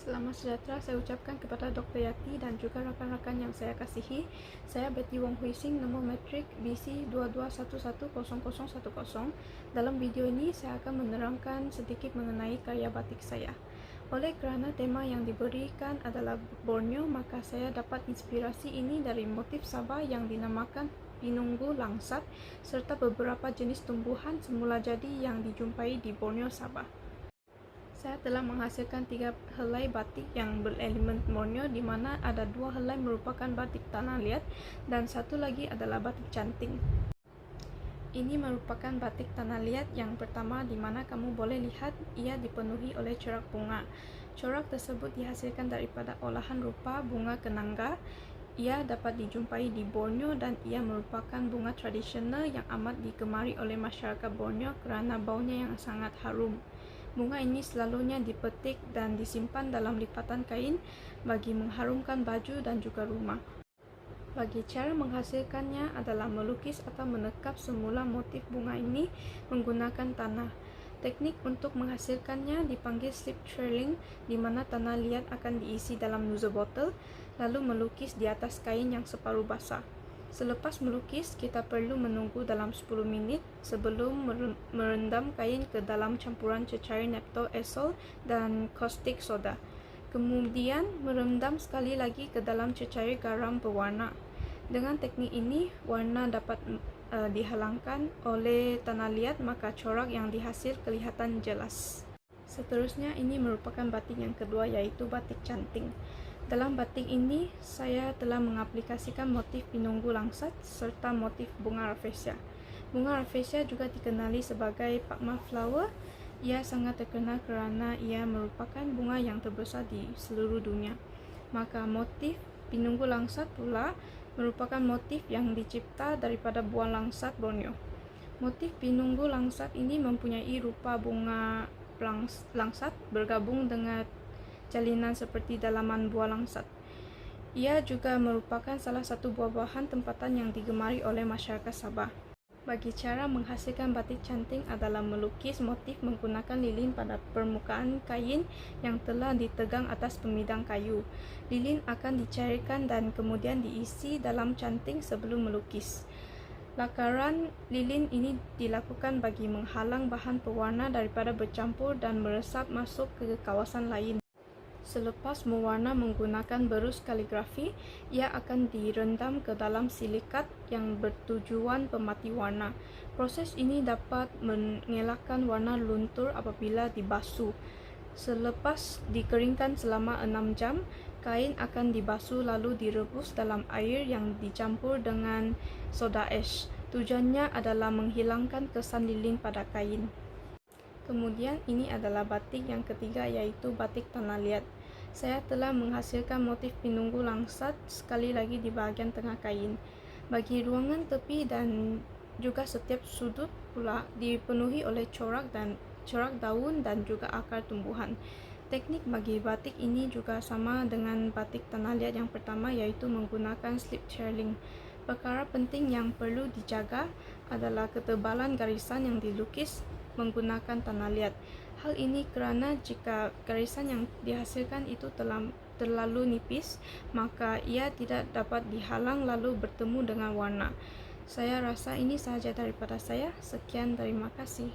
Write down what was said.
Selamat sejahtera saya ucapkan kepada Dr. Yati dan juga rakan-rakan yang saya kasihi. Saya Betty Wong Hui Sing, nombor metrik BC22110010. Dalam video ini saya akan menerangkan sedikit mengenai karya batik saya. Oleh kerana tema yang diberikan adalah Borneo, maka saya dapat inspirasi ini dari motif Sabah yang dinamakan Pinunggu Langsat serta beberapa jenis tumbuhan semula jadi yang dijumpai di Borneo, Sabah. Saya telah menghasilkan 3 helai batik yang berelemen Borneo, di mana ada 2 helai merupakan batik tanah liat dan satu lagi adalah batik canting. Ini merupakan batik tanah liat yang pertama, di mana kamu boleh lihat ia dipenuhi oleh corak bunga. Corak tersebut dihasilkan daripada olahan rupa bunga kenanga. Ia dapat dijumpai di Borneo dan ia merupakan bunga tradisional yang amat digemari oleh masyarakat Borneo kerana baunya yang sangat harum. Bunga ini selalunya dipetik dan disimpan dalam lipatan kain bagi mengharumkan baju dan juga rumah. Bagi cara menghasilkannya adalah melukis atau menekap semula motif bunga ini menggunakan tanah. Teknik untuk menghasilkannya dipanggil slip trailing, di mana tanah liat akan diisi dalam nozzle botol lalu melukis di atas kain yang separuh basah. Selepas melukis, kita perlu menunggu dalam 10 minit sebelum merendam kain ke dalam campuran cecair Neptol Aerosol dan caustic soda. Kemudian merendam sekali lagi ke dalam cecair garam pewarna. Dengan teknik ini, warna dapat dihalangkan oleh tanah liat, maka corak yang dihasil kelihatan jelas. Seterusnya, ini merupakan batik yang kedua, yaitu batik canting. Dalam batik ini, saya telah mengaplikasikan motif Pinunggu Langsat serta motif bunga rafflesia. Bunga rafflesia juga dikenali sebagai Padma flower. Ia sangat terkenal kerana ia merupakan bunga yang terbesar di seluruh dunia. Maka motif Pinunggu Langsat pula merupakan motif yang dicipta daripada buah langsat Borneo. Motif Pinunggu Langsat ini mempunyai rupa bunga langsat bergabung dengan jalinan seperti dalaman buah langsat. Ia juga merupakan salah satu buah-buahan tempatan yang digemari oleh masyarakat Sabah. Bagi cara menghasilkan batik canting adalah melukis motif menggunakan lilin pada permukaan kain yang telah ditegang atas pemidang kayu. Lilin akan dicairkan dan kemudian diisi dalam canting sebelum melukis. Lakaran lilin ini dilakukan bagi menghalang bahan pewarna daripada bercampur dan meresap masuk ke kawasan lain. Selepas mewarna menggunakan berus kaligrafi, ia akan direndam ke dalam silikat yang bertujuan pemati warna. Proses ini dapat mengelakkan warna luntur apabila dibasuh. Selepas dikeringkan selama 6 jam, kain akan dibasuh lalu direbus dalam air yang dicampur dengan soda ash. Tujuannya adalah menghilangkan kesan lilin pada kain. Kemudian ini adalah batik yang ketiga, yaitu batik tanah liat. Saya telah menghasilkan motif Pinunggu Langsat sekali lagi di bahagian tengah kain. Bagi ruangan tepi dan juga setiap sudut pula dipenuhi oleh corak daun dan juga akar tumbuhan. Teknik bagi batik ini juga sama dengan batik tanah liat yang pertama, yaitu menggunakan slip trailing. Perkara penting yang perlu dijaga adalah ketebalan garisan yang dilukis menggunakan tanah liat. Hal ini kerana jika garisan yang dihasilkan itu terlalu nipis, maka ia tidak dapat dihalang lalu bertemu dengan warna. Saya rasa ini sahaja daripada saya. Sekian, terima kasih.